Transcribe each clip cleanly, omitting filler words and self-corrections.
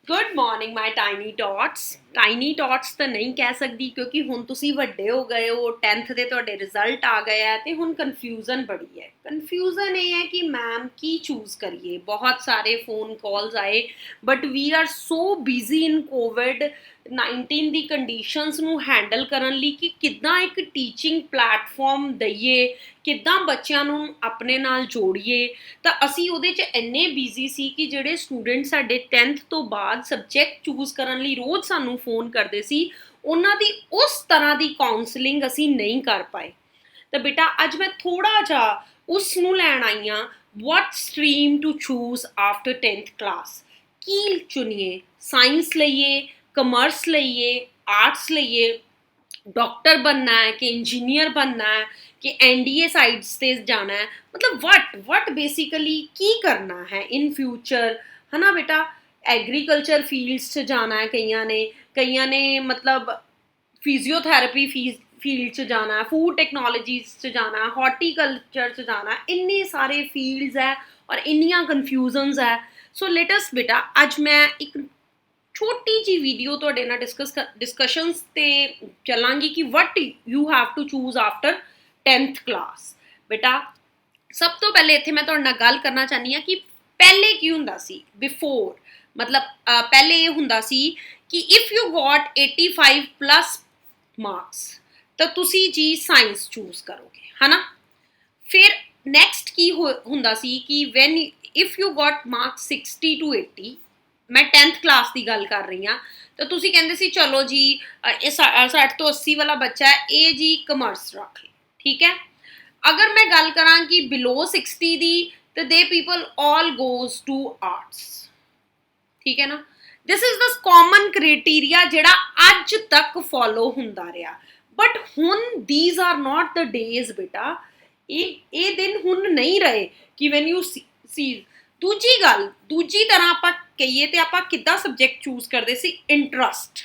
Good morning my tiny tots ਤਾਂ ਨਹੀਂ ਕਹਿ ਸਕਦੀ ਕਿਉਂਕਿ ਹੁਣ ਤੁਸੀਂ ਵੱਡੇ ਹੋ ਗਏ ਹੋ 10th ਦੇ ਤੁਹਾਡੇ ਰਿਜ਼ਲਟ ਆ ਗਏ ਆ ਤੇ ਹੁਣ ਕਨਫਿਊਜ਼ਨ ਬੜੀ ਹੈ ਕਨਫਿਊਜ਼ਨ ਇਹ ਹੈ ਕਿ ਮੈਮ ਕੀ ਚੂਜ਼ ਕਰੀਏ ਬਹੁਤ ਸਾਰੇ ਫੋਨ ਕਾਲਸ ਆਏ but we are so busy in Covid 19 ਦੀ ਕੰਡੀਸ਼ਨਸ ਨੂੰ ਹੈਂਡਲ ਕਰਨ ਲਈ ਕਿ ਕਿੱਦਾਂ ਇੱਕ ਟੀਚਿੰਗ ਪਲੈਟਫਾਰਮ ਦਈਏ ਕਿੱਦਾਂ ਬੱਚਿਆਂ ਨੂੰ ਆਪਣੇ ਨਾਲ ਜੋੜੀਏ ਤਾਂ ਅਸੀਂ ਉਹਦੇ 'ਚ ਇੰਨੇ ਬਿਜ਼ੀ ਸੀ ਕਿ ਜਿਹੜੇ ਸਟੂਡੈਂਟ ਸਾਡੇ 10th ਤੋਂ ਬਾਅਦ ਸਬਜੈਕਟ ਚੂਜ਼ ਕਰਨ ਲਈ ਰੋਜ਼ ਸਾਨੂੰ ਫੋਨ ਕਰਦੇ ਸੀ ਉਹਨਾਂ ਦੀ ਉਸ ਤਰ੍ਹਾਂ ਦੀ ਕਾਉਂਸਲਿੰਗ ਅਸੀਂ ਨਹੀਂ ਕਰ ਪਾਏ ਤਾਂ ਬੇਟਾ ਅੱਜ ਮੈਂ ਥੋੜ੍ਹਾ ਜਿਹਾ ਉਸ ਨੂੰ ਲੈਣ ਆਈ ਹਾਂ what stream to choose after 10th class Ki ਚੁਣੀਏ science ਲਈਏ ਕਮਰਸ ਲਈਏ ਆਰਟਸ ਲਈਏ डॉक्टर बनना है कि इंजीनियर बनना है कि एनडीए साइड्स ते जाना है मतलब वट बेसिकली की करना है इन फ्यूचर है ना बेटा एग्रीकल्चर फील्ड्स च जाना है कईयां ने मतलब फिजियोथेरेपी फील्ड च जाना है फूड टेक्नोलॉजीज च जाना है हॉर्टिकल्चर च जाना है इन्ने सारे फील्ड्स है और इन्नियां कन्फ्यूजनस है सो लेटस बेटा अज मैं एक छोटी जी वीडियो ਤੁਹਾਡੇ ਨਾਲ डिस्कशनस ਤੇ ਚੱਲਾਂਗੀ ਕਿ what you have to choose after 10th class ਬੇਟਾ ਸਭ ਤੋਂ ਪਹਿਲੇ ਇੱਥੇ ਮੈਂ ਤੁਹਾਡੇ ਨਾਲ ਗੱਲ ਕਰਨਾ ਚਾਹਨੀ ਆ ਕਿ ਪਹਿਲੇ ਕੀ ਹੁੰਦਾ ਸੀ ਬਿਫੋਰ ਮਤਲਬ ਪਹਿਲੇ ਇਹ ਹੁੰਦਾ ਸੀ ਕਿ if you got 85 plus marks ਤਾਂ ਤੁਸੀਂ ਜੀ ਸਾਇੰਸ ਚੂਜ਼ ਕਰੋਗੇ ਹਨਾ ਫਿਰ ਨੈਕਸਟ ਕੀ ਹੁੰਦਾ ਸੀ ਕਿ when if you got marks 60 to 80 मैं 10th क्लास की गल कर रही हाँ तो तुसी कहंदे सी चलो जी 60 तो 80 वाला बच्चा है ये जी कमर्स रख ले ठीक है अगर मैं गल करा कि बिलो 60 दी तो the people all goes to arts ठीक है ना this is the common criteria जिहड़ा अज तक फॉलो हुंदा रहा बट हुण these are not the days बेटा ये दिन हुण नहीं रहे कि वैन यू सी दूजी तरह ਆਪਾਂ ਕਹੀਏ ਤੇ ਆਪਾਂ ਕਿੱਦਾਂ ਸਬਜੈਕਟ ਚੂਜ਼ ਕਰਦੇ ਸੀ ਇੰਟਰਸਟ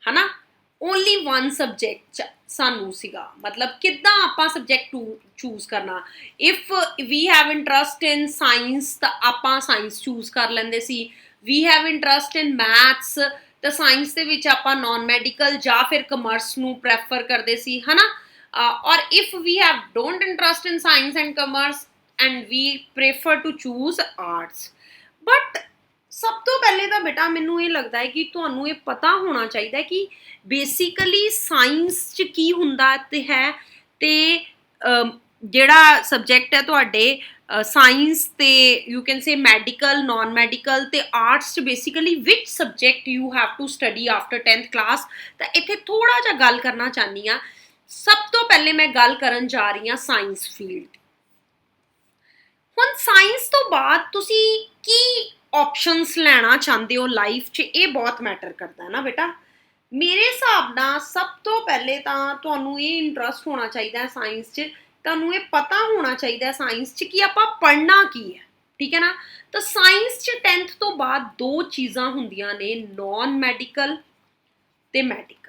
ਹਨਾ ਓਨਲੀ ਵਨ ਸਬਜੈਕਟ ਸਾਨੂੰ ਸੀਗਾ ਮਤਲਬ ਕਿੱਦਾਂ ਆਪਾਂ ਸਬਜੈਕਟ ਚੂਜ਼ ਕਰਨਾ if we have interest in science ਤਾਂ ਆਪਾਂ ਸਾਇੰਸ ਚੂਜ਼ ਕਰ ਲੈਂਦੇ ਸੀ we have interest in maths ਤਾਂ ਸਾਇੰਸ ਦੇ ਵਿੱਚ ਆਪਾਂ ਨਾਨ ਮੈਡੀਕਲ ਜਾਂ ਫਿਰ ਕਮਰਸ ਨੂੰ ਪ੍ਰੈਫਰ ਕਰਦੇ ਸੀ ਹਨਾ or if we don't interest in science and commerce and we prefer to choose arts but ਸਭ ਤੋਂ ਪਹਿਲੇ ਤਾਂ ਬੇਟਾ ਮੈਨੂੰ ਇਹ ਲੱਗਦਾ ਹੈ ਕਿ ਤੁਹਾਨੂੰ ਇਹ ਪਤਾ ਹੋਣਾ ਚਾਹੀਦਾ ਹੈ ਕਿ ਬੇਸਿਕਲੀ ਸਾਇੰਸ 'ਚ ਕੀ ਹੁੰਦਾ ਤੇ ਹੈ ਤੇ ਜਿਹੜਾ ਸਬਜੈਕਟ ਹੈ ਤੁਹਾਡੇ ਸਾਇੰਸ ਤੇ you can say medical non medical ਤੇ ਆਰਟਸ 'ਚ ਬੇਸਿਕਲੀ ਵਿਚ subject you have to study after 10th class ਤਾਂ ਇੱਥੇ ਥੋੜ੍ਹਾ ਜਿਹਾ ਗੱਲ ਕਰਨਾ ਚਾਹੁੰਦੀ ਹਾਂ ਸਭ ਤੋਂ ਪਹਿਲੇ ਮੈਂ ਗੱਲ ਕਰਨ ਜਾ ਰਹੀ ਹਾਂ ਸਾਇੰਸ ਫੀਲਡ ਹੁਣ ਸਾਇੰਸ ਤੋਂ ਬਾਅਦ ਤੁਸੀਂ ਕੀ ਆਪਸ਼ਨਸ ਲੈਣਾ ਚਾਹੁੰਦੇ ਹੋ ਲਾਈਫ 'ਚ ਇਹ ਬਹੁਤ ਮੈਟਰ ਕਰਦਾ ਹੈ ਨਾ ਬੇਟਾ ਮੇਰੇ ਹਿਸਾਬ ਨਾਲ ਸਭ ਤੋਂ ਪਹਿਲੇ ਤਾਂ ਤੁਹਾਨੂੰ ਇਹ ਇੰਟਰਸਟ ਹੋਣਾ ਚਾਹੀਦਾ ਹੈ ਸਾਇੰਸ 'ਚ ਤੁਹਾਨੂੰ ਇਹ ਪਤਾ ਹੋਣਾ ਚਾਹੀਦਾ ਹੈ ਸਾਇੰਸ 'ਚ ਕਿ ਆਪਾਂ ਪੜ੍ਹਨਾ ਕੀ ਹੈ ਠੀਕ ਹੈ ਨਾ ਤਾਂ ਸਾਇੰਸ 'ਚ 10th ਤੋਂ ਬਾਅਦ ਦੋ ਚੀਜ਼ਾਂ ਹੁੰਦੀਆਂ ਨੇ ਨਾਨ ਮੈਡੀਕਲ ਤੇ ਮੈਡੀਕਲ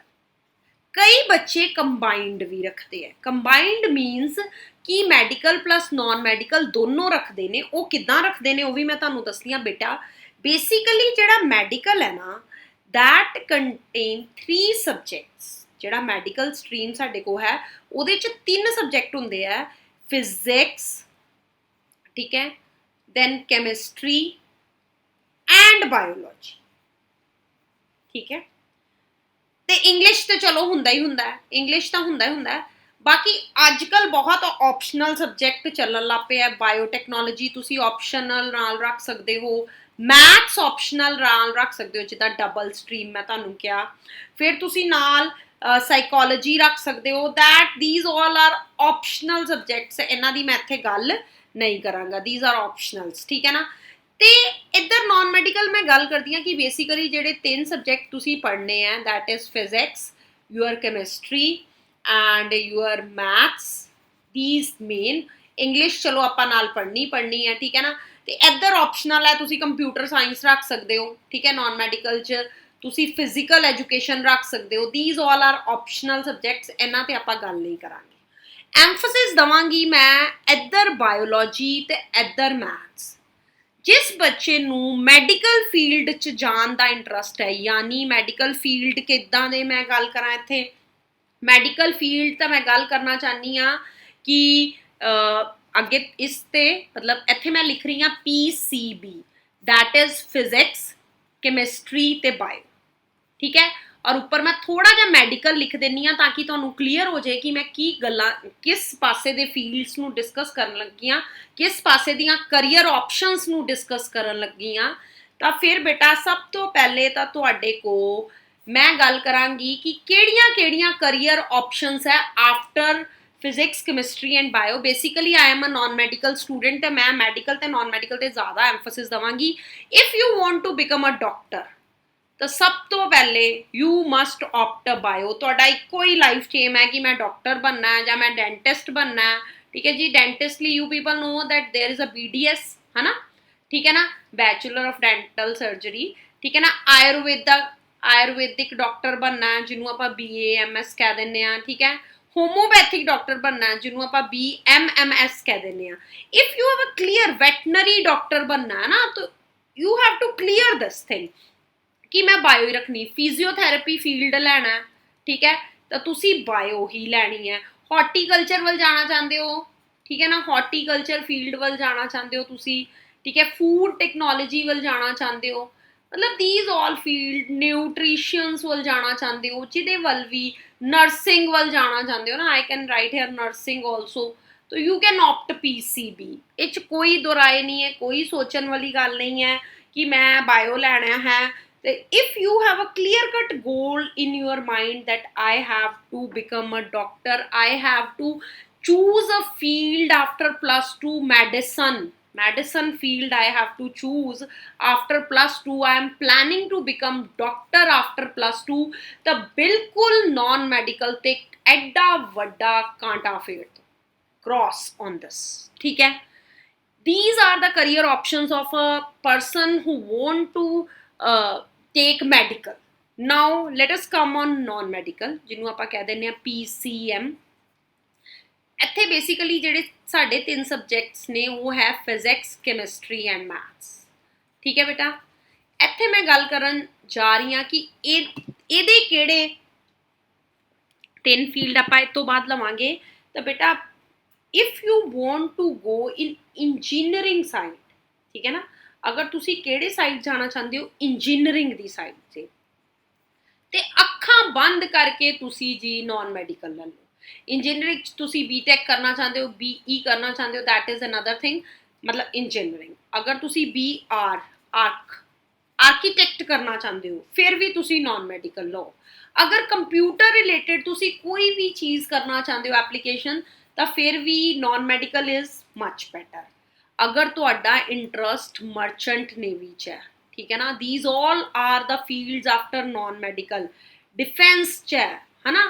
कई बच्चे कंबाइंड भी रखते हैं कंबाइंड मीनस कि मैडिकल प्लस नॉन मैडिकल दोनों रखते हैं वो किद्दां रखते हैं वो भी मैं तुहानूं दसदी हां बेटा बेसिकली जिहड़ा मैडिकल है ना दैट कंटेन 3 सबजैक्ट्स जिहड़ा मैडिकल स्ट्रीम साडे कोल है उहदे च 3 सबजैक्ट हुंदे है फिजिक्स ठीक है दैन कैमिस्ट्री एंड बायोलॉजी ठीक है ਤੇ ਇੰਗਲਿਸ਼ ਤੇ ਚਲੋ ਹੁੰਦਾ ਹੀ ਹੁੰਦਾ ਹੈ ਇੰਗਲਿਸ਼ ਤਾਂ ਹੁੰਦਾ ਹੀ ਹੁੰਦਾ ਹੈ ਬਾਕੀ ਅੱਜ ਕੱਲ ਬਹੁਤ ਆਪਸ਼ਨਲ ਸਬਜੈਕਟ ਚੱਲਣ ਲੱਗ ਪਏ ਆ ਬਾਇਓਟੈਕਨੋਲੋਜੀ ਤੁਸੀਂ ਆਪਸ਼ਨਲ ਨਾਲ ਰੱਖ ਸਕਦੇ ਹੋ ਮੈਥਸ ਆਪਸ਼ਨਲ ਨਾਲ ਰੱਖ ਸਕਦੇ ਹੋ ਜਿੱਦਾਂ ਡਬਲ ਸਟਰੀਮ ਮੈਂ ਤੁਹਾਨੂੰ ਕਿਹਾ ਫਿਰ ਤੁਸੀਂ ਨਾਲ ਸਾਈਕੋਲੋਜੀ ਰੱਖ ਸਕਦੇ ਹੋ that these all are optional subjects ਇਹਨਾਂ ਦੀ ਮੈਂ ਇੱਥੇ ਗੱਲ ਨਹੀਂ ਕਰਾਂਗਾ ਥੀਸ ਆਰ ਆਪਸ਼ਨਲਸ ਠੀਕ ਹੈ ਨਾ ਤੇ ਇੱਧਰ ਨਾਨ ਮੈਡੀਕਲ ਮੈਂ ਗੱਲ ਕਰਦੀ ਹਾਂ ਕਿ ਬੇਸਿਕਲੀ ਜਿਹੜੇ 3 ਸਬਜੈਕਟ ਤੁਸੀਂ ਪੜ੍ਹਨੇ ਆ that is physics your chemistry and your maths these main English ਚਲੋ ਆਪਾਂ ਨਾਲ ਪੜ੍ਹਨੀ ਹੈ ਠੀਕ ਹੈ ਨਾ ਤੇ ਇੱਧਰ ਆਪਸ਼ਨਲ ਹੈ ਤੁਸੀਂ ਕੰਪਿਊਟਰ ਸਾਇੰਸ ਰੱਖ ਸਕਦੇ ਹੋ ਠੀਕ ਹੈ ਨਾਨ ਮੈਡੀਕਲ 'ਚ ਤੁਸੀਂ ਫਿਜ਼ੀਕਲ ਐਜੂਕੇਸ਼ਨ ਰੱਖ ਸਕਦੇ ਹੋ these all are optional subjects ਇਹਨਾਂ ਤੇ ਆਪਾਂ ਗੱਲ ਨਹੀਂ ਕਰਾਂਗੇ ਐਮਫਸਿਸ ਦਵਾਂਗੀ ਮੈਂ ਇੱਧਰ ਬਾਇਓਲੋਜੀ ਤੇ ਇੱਧਰ ਮੈਥਸ जिस बच्चे नू मैडिकल फील्ड च जान दा इंटरस्ट है, यानी मैडिकल फील्ड किदां दे मैं गल करां इत्थे, मैडिकल फील्ड तो मैं गल करना चाहनी हाँ कि अगे इस ते मतलब इत्थे मैं लिख रही हाँ PCB, that is physics chemistry ते बायो, ठीक है। और ऊपर मैं थोड़ा जा मैडिकल लिख देनी हाँ ताकि तुहानू क्लीयर हो जाए कि मैं की गल्लां किस पासे दे फील्ड्स नू डिस्कस करन लगी हाँ, किस पासे दियां करियर ऑप्शंस नू डिस्कस करन लगी हाँ। तो फिर बेटा सब तो पहले तो तुहाडे को मैं गल करांगी कि केड़ियां करियर ऑप्शंस है after physics chemistry and bio. Basically I am a non medical student, मैं मैडिकल ते नॉन मैडिकल ते ज़्यादा एम्फोसिस देवांगी। If you want to become a doctor तो सब तो पहले यू मस्ट ऑप्ट बायो। तुहाडा इक्को ही लाइफ एम है कि मैं डॉक्टर बनना है या मैं डेंटिस्ट बनना है, ठीक है जी। Dentist you people know that there is a BDS, है ना, ठीक है ना, बैचलर ऑफ डेंटल सर्जरी, ठीक है ना। आयुर्वेदिक डॉक्टर बनना है जिन्होंने आप BAMS कह दें, ठीक है। होम्योपैथिक डॉक्टर बनना है जिन्होंने आप BMMS कह दें। If you have a clear veterinary doctor बनना है ना, तो you have to clear this thing कि मैं बायो ही रखनी। फिजियोथैरेपी फील्ड लैना है, ठीक है, तो तुसी बायो ही लैनी है। हॉर्टिकल्चर वाल जाना चाहते हो, ठीक है ना, हॉर्टिकल्चर फील्ड वाल जाना चाहते हो तुसी, ठीक है। फूड टेक्नोलॉजी वाल जाना चाहते हो, मतलब दीज ऑल फील्ड, न्यूट्रिशंस वाल जाना चाहते हो, जिदे वाल भी नर्सिंग वाल जाना चाहते हो ना, I can write here nursing also, तो यू कैन ऑप्ट PCB। इस कोई दो राय नहीं है, कोई सोचने वाली गल नहीं है कि मैं बायो लैना है। If you have a clear cut goal in your mind that I have to become a doctor, I have to choose a field after +2 medicine field I have to choose after +2, I am planning to become doctor after +2, the बिल्कुल non medical ते एडा वड्डा कांटा फेर दो, cross on this, ठीक है। These are the career options of a person who want to take medical. Now let us come on non medical ਜਿਹਨੂੰ ਆਪਾਂ ਕਹਿ ਦਿੰਦੇ ਆ PCM। ਇੱਥੇ ਬੇਸਿਕਲੀ ਜਿਹੜੇ ਸਾਡੇ ਤਿੰਨ ਸਬਜੈਕਟਸ ਨੇ ਉਹ ਹੈ ਫਿਜ਼ਿਕਸ ਕੈਮਿਸਟਰੀ ਐਂਡ ਮੈਥਸ, ਠੀਕ ਹੈ ਬੇਟਾ। ਇੱਥੇ ਮੈਂ ਗੱਲ ਕਰਨ ਜਾ ਰਹੀ ਹਾਂ ਕਿ ਇਹਦੇ ਕਿਹੜੇ ਤਿੰਨ ਫੀਲਡ ਆਪਾਂ ਇਸ ਤੋਂ ਬਾਅਦ ਲਵਾਂਗੇ। ਤਾਂ ਬੇਟਾ if you want to go in engineering side, ਠੀਕ ਹੈ ਨਾ, अगर तुसी केड़े साइड जाना चाहते हो इंजीनियरिंग दी साइड से, ते अखां बंद करके तुसी जी नॉन मैडिकल ले लो। इंजीनियरिंग तुसी BTech करना चाहते हो, BE करना चाहते हो, दैट इज अनदर थिंग, मतलब इंजीनियरिंग। अगर तुसी आर्कीटेक्ट करना चाहते हो फिर भी तुसी नॉन मैडिकल लो। अगर कंप्यूटर रिलेटेड तुसी कोई भी चीज़ करना चाहते हो एप्लीकेशन, तो फिर भी non medical is much better. अगर तुहाडा इंटरस्ट मर्चेंट नेवी च है, ठीक है ना, these all are the fields after non medical. Defence च है ना,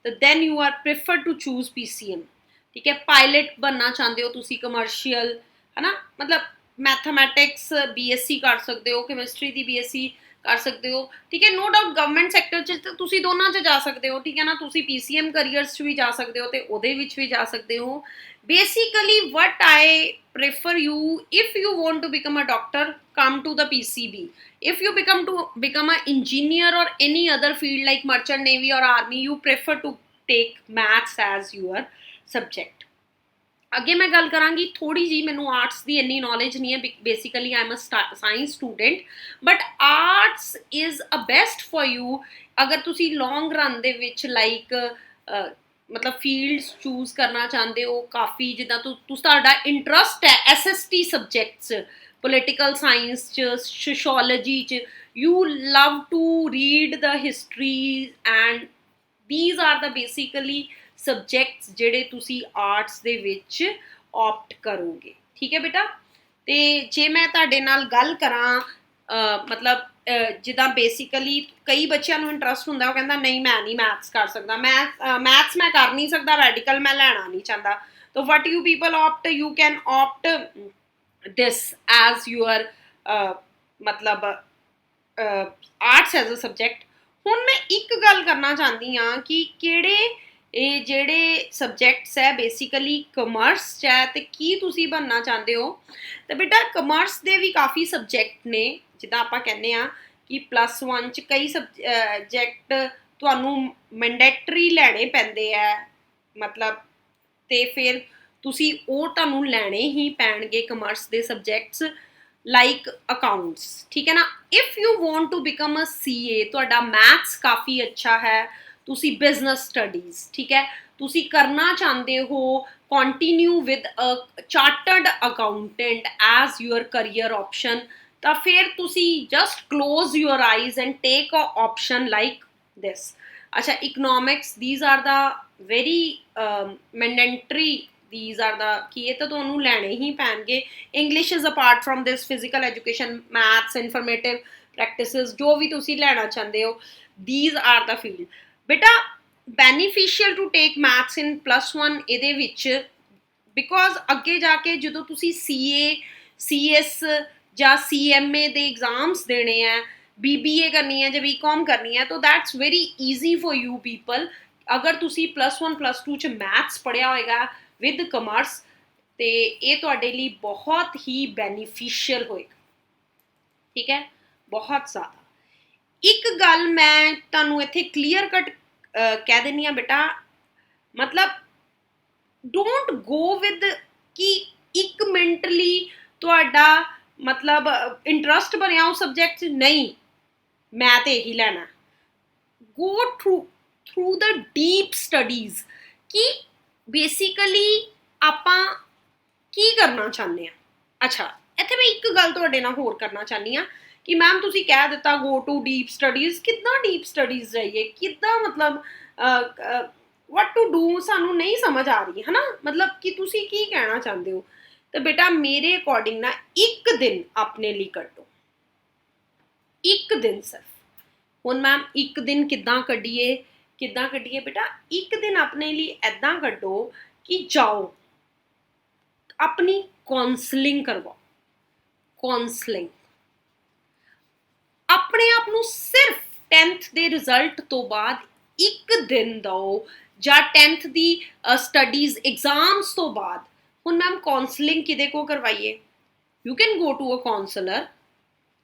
तो then you are prefer to choose PCM, ठीक है। पायलट बनना चाहते हो तुसी कमर्शियल, है ना, मतलब मैथमैटिक्स BSc कर सकते हो, केमिस्ट्री की BSc कर सकते हो, ठीक है। नो डाउट गवर्नमेंट सैक्टर च तुसी दोनों च जा सकते हो, ठीक है ना। तुसी PCM करियर्स भी जा सकते हो तो उहदे विच भी जा सकते हो। Basically what I prefer you, if you want to become a doctor, come to the PCB. If you become an engineer or any other field like merchant navy or army, you prefer to take maths as your subject. अगे मैं गल करांगी थोड़ी जी, मैनू arts की इन्नी knowledge नहीं है, basically I am a science student, but arts is a best for you अगर तुसी long run the which like मतलब फील्ड्स चूज़ करना चाहते हो। काफ़ी जिदा तुहाडा इंटरस्ट है SST सब्जैक्ट्स, पोलिटिकल साइंस च, सोशियोलॉजी च, you love to read the history and these are the basically subjects जेडे तुसी आर्ट्स दे विच ऑप्ट करोगे, ठीक है बेटा। तो जे मैं तुहाडे नाल गल करां मतलब जिदा बेसिकली कई बच्चों को इंटरस्ट होंगे, वो कहता नहीं मैं नहीं मैथ्स कर सकता, मैथ्स मैं कर नहीं सकता, मैडिकल मैं लेना नहीं चाहता, तो what you people opt, you can opt this as your मतलब आर्ट्स एज अ सब्जैक्ट। हुण मैं एक गल करना चाहती हाँ कि केड़े ਇਹ ਜਿਹੜੇ ਸਬਜੈਕਟਸ ਹੈ ਬੇਸਿਕਲੀ ਕਮਰਸ 'ਚ ਹੈ ਅਤੇ ਕੀ ਤੁਸੀਂ ਬਣਨਾ ਚਾਹੁੰਦੇ ਹੋ। ਤਾਂ ਬੇਟਾ ਕਮਰਸ ਦੇ ਵੀ ਕਾਫੀ ਸਬਜੈਕਟ ਨੇ, ਜਿੱਦਾਂ ਆਪਾਂ ਕਹਿੰਦੇ ਹਾਂ ਕਿ +1 'ਚ ਕਈ ਸਬਜੈਕਟ ਤੁਹਾਨੂੰ ਮੈਂਡੇਟਰੀ ਲੈਣੇ ਪੈਂਦੇ ਹੈ, ਮਤਲਬ ਅਤੇ ਫਿਰ ਤੁਸੀਂ ਉਹ ਤੁਹਾਨੂੰ ਲੈਣੇ ਹੀ ਪੈਣਗੇ ਕਮਰਸ ਦੇ ਸਬਜੈਕਟਸ ਲਾਈਕ ਅਕਾਊਂਟਸ, ਠੀਕ ਹੈ ਨਾ। If you want to become a CA, ਤੁਹਾਡਾ ਮੈਥਸ ਕਾਫੀ ਅੱਛਾ ਹੈ, ਤੁਸੀਂ ਬਿਜ਼ਨਸ ਸਟੱਡੀਜ਼, ਠੀਕ ਹੈ, ਤੁਸੀਂ ਕਰਨਾ ਚਾਹੁੰਦੇ ਹੋ continue with a chartered accountant as your career option, ਤਾਂ ਫਿਰ ਤੁਸੀਂ just close your eyes and take a option like this. ਅੱਛਾ, economics, these are the very mandatory, these are the ਕਿ ਇਹ ਤਾਂ ਤੁਹਾਨੂੰ ਲੈਣੇ ਹੀ ਪੈਣਗੇ। English is apart from this, physical education, maths, informative practices, ਜੋ ਵੀ ਤੁਸੀਂ ਲੈਣਾ ਚਾਹੁੰਦੇ ਹੋ, these are the field। ਬੇਟਾ ਬੈਨੀਫੀਸ਼ੀਅਲ ਟੂ ਟੇਕ ਮੈਥਸ ਇਨ +1 ਇਹਦੇ ਵਿੱਚ, ਬਿਕੋਜ਼ ਅੱਗੇ ਜਾ ਕੇ ਜਦੋਂ ਤੁਸੀਂ CA, CS ਜਾਂ CMA ਦੇ ਐਗਜ਼ਾਮਸ ਦੇਣੇ ਹੈ, BBA ਕਰਨੀ ਹੈ ਜਾਂ BCom ਕਰਨੀ ਹੈ, ਤਾਂ that's very easy for you people. ਅਗਰ ਤੁਸੀਂ +1 +2 'ਚ ਮੈਥਸ ਪੜ੍ਹਿਆ ਹੋਏਗਾ ਵਿਦ ਕਮਰਸ, ਤੇ ਇਹ ਤੁਹਾਡੇ ਲਈ ਬਹੁਤ ਹੀ ਬੈਨੀਫੀਸ਼ੀਅਲ ਹੋਏਗਾ, ਠੀਕ ਹੈ, ਬਹੁਤ ਜ਼ਿਆਦਾ। ਇੱਕ ਗੱਲ ਮੈਂ ਤੁਹਾਨੂੰ ਇੱਥੇ ਕਲੀਅਰ ਕੱਟ ਕਹਿ ਦਿੰਦੀ ਹਾਂ ਬੇਟਾ, ਮਤਲਬ ਡੋਂਟ ਗੋ ਵਿਦ ਕਿ 1 ਮਿੰਟ ਲਈ ਤੁਹਾਡਾ ਮਤਲਬ ਇੰਟਰਸਟ ਬਣਿਆ ਉਸ ਸਬਜੈਕਟ 'ਚ, ਨਹੀਂ ਮੈਂ ਤਾਂ ਇਹੀ ਲੈਣਾ। ਗੋ ਥਰੂ ਦ ਡੀਪ ਸਟੱਡੀਜ਼ ਕਿ ਬੇਸਿਕਲੀ ਆਪਾਂ ਕੀ ਕਰਨਾ ਚਾਹੁੰਦੇ ਹਾਂ। ਅੱਛਾ, ਇੱਥੇ ਮੈਂ ਇੱਕ ਗੱਲ ਤੁਹਾਡੇ ਨਾਲ ਹੋਰ ਕਰਨਾ ਚਾਹੁੰਦੀ ਹਾਂ ਕਿ ਮੈਮ ਤੁਸੀਂ ਕਹਿ ਦਿੱਤਾ ਗੋ ਟੂ ਡੀਪ ਸਟੱਡੀਜ਼, ਕਿੱਦਾਂ ਡੀਪ ਸਟੱਡੀਜ਼ ਜਾਈਏ, ਕਿੱਦਾਂ ਮਤਲਬ ਵਟ ਟੂ ਡੂ, ਸਾਨੂੰ ਨਹੀਂ ਸਮਝ ਆ ਰਹੀ ਹੈ ਨਾ, ਮਤਲਬ ਕਿ ਤੁਸੀਂ ਕੀ ਕਹਿਣਾ ਚਾਹੁੰਦੇ ਹੋ। ਤਾਂ ਬੇਟਾ ਮੇਰੇ ਅਕੋਰਡਿੰਗ ਨਾ 1 ਦਿਨ ਆਪਣੇ ਲਈ ਕੱਢੋ, 1 ਦਿਨ ਸਿਰਫ। ਹੁਣ ਮੈਮ 1 ਦਿਨ ਕਿੱਦਾਂ ਕੱਢੀਏ ਬੇਟਾ, 1 ਦਿਨ ਆਪਣੇ ਲਈ ਇੱਦਾਂ ਕੱਢੋ ਕਿ ਜਾਓ ਆਪਣੀ ਕਾਉਂਸਲਿੰਗ ਕਰਵਾਓ, ਕਾਉਂਸਲਿੰਗ ਆਪਣੇ ਆਪ ਨੂੰ ਸਿਰਫ 10th ਦੇ ਰਿਜ਼ਲਟ ਤੋਂ ਬਾਅਦ 1 ਦਿਨ ਦਿਓ, ਜਾਂ 10th ਦੀ ਸਟੱਡੀਜ਼ ਐਗਜ਼ਾਮਸ ਤੋਂ ਬਾਅਦ। ਹੁਣ ਮੈਮ ਕਾਉਂਸਲਿੰਗ ਕਿਹਦੇ ਕੋਲ ਕਰਵਾਈਏ, you can go to a counsellor,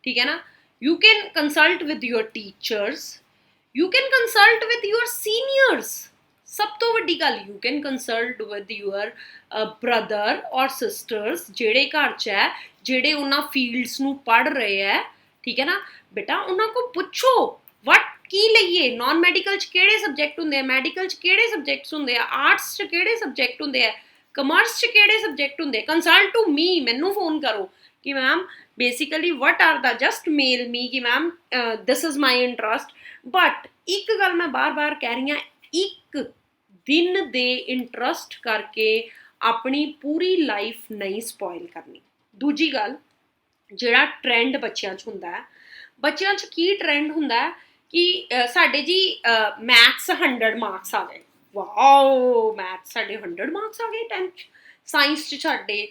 ਠੀਕ ਹੈ ਨਾ, you can consult with your teachers, you can consult with your seniors, ਸਭ ਤੋਂ ਵੱਡੀ ਗੱਲ you can consult with your brother or sisters ਜਿਹੜੇ ਘਰ 'ਚ ਹੈ, ਜਿਹੜੇ ਉਹਨਾਂ ਫੀਲਡਸ ਨੂੰ ਪੜ੍ਹ ਰਹੇ ਹੈ, ਠੀਕ ਹੈ ਨਾ ਬੇਟਾ, ਉਹਨਾਂ ਕੋਲ ਪੁੱਛੋ ਕੀ ਲਈਏ, ਨਾਨ ਮੈਡੀਕਲ 'ਚ ਕਿਹੜੇ ਸਬਜੈਕਟ ਹੁੰਦੇ ਆ, ਮੈਡੀਕਲ 'ਚ ਕਿਹੜੇ ਸਬਜੈਕਟਸ ਹੁੰਦੇ ਆ, ਆਰਟਸ 'ਚ ਕਿਹੜੇ ਸਬਜੈਕਟ ਹੁੰਦੇ ਆ, ਕਮਰਸ 'ਚ ਕਿਹੜੇ ਸਬਜੈਕਟ ਹੁੰਦੇ, ਕੰਸਲਟ ਟੂ ਮੀ, ਮੈਨੂੰ ਫੋਨ ਕਰੋ ਕਿ ma'am basically what are the, just mail me ਕਿ ma'am this is my interest. But ਇੱਕ ਗੱਲ ਮੈਂ ਬਾਰ-ਬਾਰ ਕਹਿ ਰਹੀ ਹਾਂ, 1 ਦਿਨ ਦੇ ਇੰਟਰਸਟ ਕਰਕੇ ਆਪਣੀ ਪੂਰੀ ਲਾਈਫ ਨਹੀਂ ਸਪੋਇਲ ਕਰਨੀ। ਦੂਜੀ ਗੱਲ, ਜਿਹੜਾ ਟਰੈਂਡ ਬੱਚਿਆਂ 'ਚ ਹੁੰਦਾ ਹੈ, ਬੱਚਿਆਂ 'ਚ ਕੀ ਟਰੈਂਡ ਹੁੰਦਾ ਹੈ ਕਿ ਸਾਡੇ ਜੀ ਮੈਥਸ 100 ਮਾਰਕਸ ਆ ਗਏ, ਵਾਓ ਮੈਥਸ ਸਾਡੇ 100 ਮਾਰਕਸ ਆ ਗਏ 10th 'ਚ, ਸਾਇੰਸ 'ਚ ਸਾਡੇ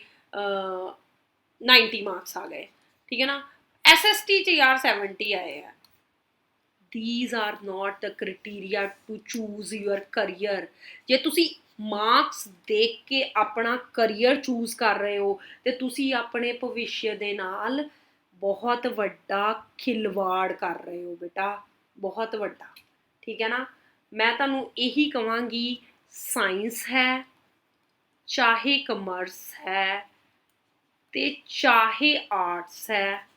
90 ਮਾਰਕਸ ਆ ਗਏ, ਠੀਕ ਹੈ ਨਾ, SST 'ਚ ਯਾਰ 70 ਆਏ ਆ। these are not the criteria to choose your career। ਜੇ ਤੁਸੀਂ ਮਾਰਕਸ ਦੇਖ ਕੇ ਆਪਣਾ ਕਰੀਅਰ ਚੂਜ਼ ਕਰ ਰਹੇ ਹੋ ਤੇ ਤੁਸੀਂ ਆਪਣੇ ਭਵਿੱਖ ਦੇ ਨਾਲ ਬਹੁਤ ਵੱਡਾ ਖਿਲਵਾੜ ਕਰ ਰਹੇ ਹੋ ਬੇਟਾ, ਬਹੁਤ ਵੱਡਾ, ਠੀਕ ਹੈ ਨਾ। ਮੈਂ ਤੁਹਾਨੂੰ ਇਹੀ ਕਹਾਂਗੀ, ਸਾਇੰਸ ਹੈ ਚਾਹੇ ਕਮਰਸ ਹੈ ਤੇ ਚਾਹੇ ਆਰਟਸ ਹੈ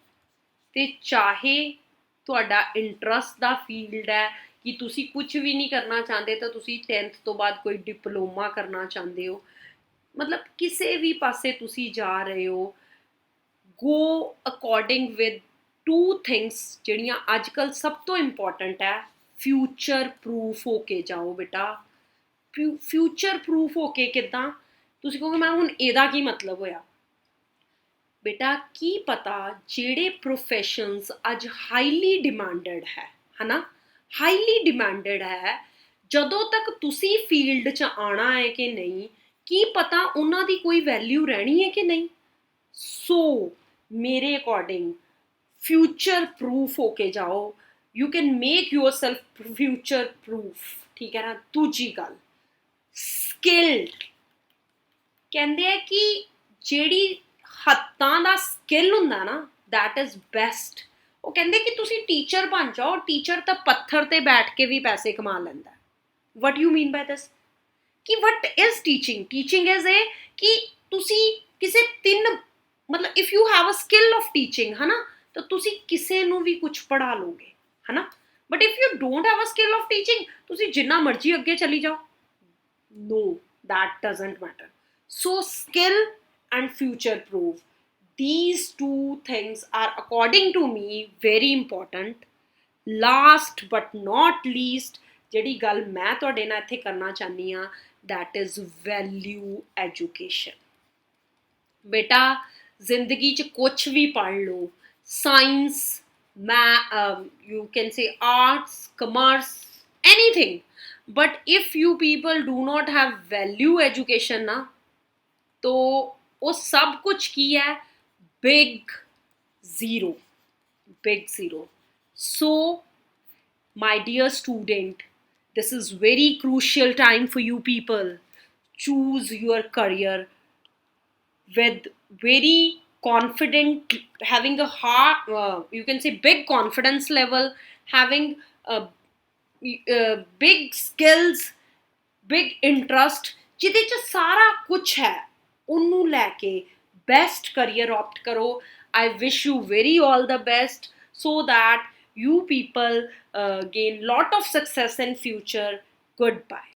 ਤੇ ਚਾਹੇ ਤੁਹਾਡਾ ਇੰਟਰਸਟ ਦਾ ਫੀਲਡ ਹੈ ਕਿ ਤੁਸੀਂ ਕੁਝ ਵੀ ਨਹੀਂ ਕਰਨਾ ਚਾਹੁੰਦੇ ਤਾਂ ਤੁਸੀਂ 10th ਤੋਂ ਬਾਅਦ ਕੋਈ ਡਿਪਲੋਮਾ ਕਰਨਾ ਚਾਹੁੰਦੇ ਹੋ, ਮਤਲਬ ਕਿਸੇ ਵੀ ਪਾਸੇ ਤੁਸੀਂ ਜਾ ਰਹੇ ਹੋ, ਗੋ ਅਕੋਰਡਿੰਗ ਵਿਦ 2 ਥਿੰਗਸ ਜਿਹੜੀਆਂ ਅੱਜ ਕੱਲ੍ਹ ਸਭ ਤੋਂ ਇੰਪੋਰਟੈਂਟ ਹੈ। ਫਿਊਚਰ ਪ੍ਰੂਫ ਹੋ ਕੇ ਜਾਓ ਬੇਟਾ। ਫਿਊਚਰ ਪ੍ਰੂਫ ਹੋ ਕੇ ਕਿੱਦਾਂ, ਤੁਸੀਂ ਕਹੋਗੇ ਮੈਂ ਹੁਣ ਇਹਦਾ ਕੀ ਮਤਲਬ ਹੋਇਆ, ਬੇਟਾ ਕੀ ਪਤਾ ਜਿਹੜੇ ਪ੍ਰੋਫੈਸ਼ਨਸ ਅੱਜ ਹਾਈਲੀ ਡਿਮਾਂਡਡ ਹੈ ਨਾ, ਹਾਈਲੀ ਡਿਮਾਂਡਡ ਹੈ, ਜਦੋਂ ਤੱਕ ਤੁਸੀਂ ਫੀਲਡ 'ਚ ਆਉਣਾ ਹੈ ਕਿ ਨਹੀਂ, ਕੀ ਪਤਾ ਉਹਨਾਂ ਦੀ ਕੋਈ ਵੈਲਿਊ ਰਹਿਣੀ ਹੈ ਕਿ ਨਹੀਂ। ਸੋ ਮੇਰੇ ਅਕੋਰਡਿੰਗ ਫਿਊਚਰ ਪ੍ਰੂਫ ਹੋ ਕੇ ਜਾਓ, you can make your self future proof, ਠੀਕ ਹੈ ਨਾ। ਦੂਜੀ ਗੱਲ, skilled ਕਹਿੰਦੇ ਆ ਕਿ ਜਿਹੜੀ ਹੱਥਾਂ ਦਾ ਸਕਿੱਲ ਹੁੰਦਾ ਨਾ that is best। ਉਹ ਕਹਿੰਦੇ ਕਿ ਤੁਸੀਂ ਟੀਚਰ ਬਣ ਜਾਓ, ਟੀਚਰ ਤਾਂ ਪੱਥਰ ਤੇ ਬੈਠ ਕੇ ਵੀ ਪੈਸੇ ਕਮਾ ਲੈਂਦਾ। what you mean by this ਕਿ what is teaching? teaching is ਇਹ ਕਿ ਤੁਸੀਂ ਕਿਸੇ ਮਤਲਬ if you have a skill of teaching ਹੈ ਨਾ, ਤਾਂ ਤੁਸੀਂ ਕਿਸੇ ਨੂੰ ਵੀ ਕੁਝ ਪੜ੍ਹਾ ਲੋਗੇ ਹੈ ਨਾ। but if you don't have a skill of teaching, ਤੁਸੀਂ ਜਿੰਨਾ ਮਰਜ਼ੀ ਅੱਗੇ ਚਲੀ ਜਾਓ, no, that doesn't matter। so skill and future proof, these two things are according to me very important। last but not least ਜਿਹੜੀ ਗੱਲ ਮੈਂ ਤੁਹਾਡੇ ਨਾਲ ਇੱਥੇ ਕਰਨਾ ਚਾਹੁੰਦੀ ਹਾਂ, that is value education। ਬੇਟਾ ਜ਼ਿੰਦਗੀ 'ਚ ਕੁਛ ਵੀ ਪੜ੍ਹ ਲਓ, science, you can say arts, commerce, anything, but if you people do not have value education ना, तो वो सब कुछ की है big zero, big zero। so my dear student, this is very crucial time for you people। choose your career with very confident, having a heart, you can say big confidence level, having big skills, big interest, ਜਿਹਦੇ 'ਚ ਸਾਰਾ ਕੁਛ ਹੈ, ਉਹਨੂੰ ਲੈ ਕੇ best career opt ਕਰੋ। I wish you very all the best so that you people gain lot of success in future। goodbye।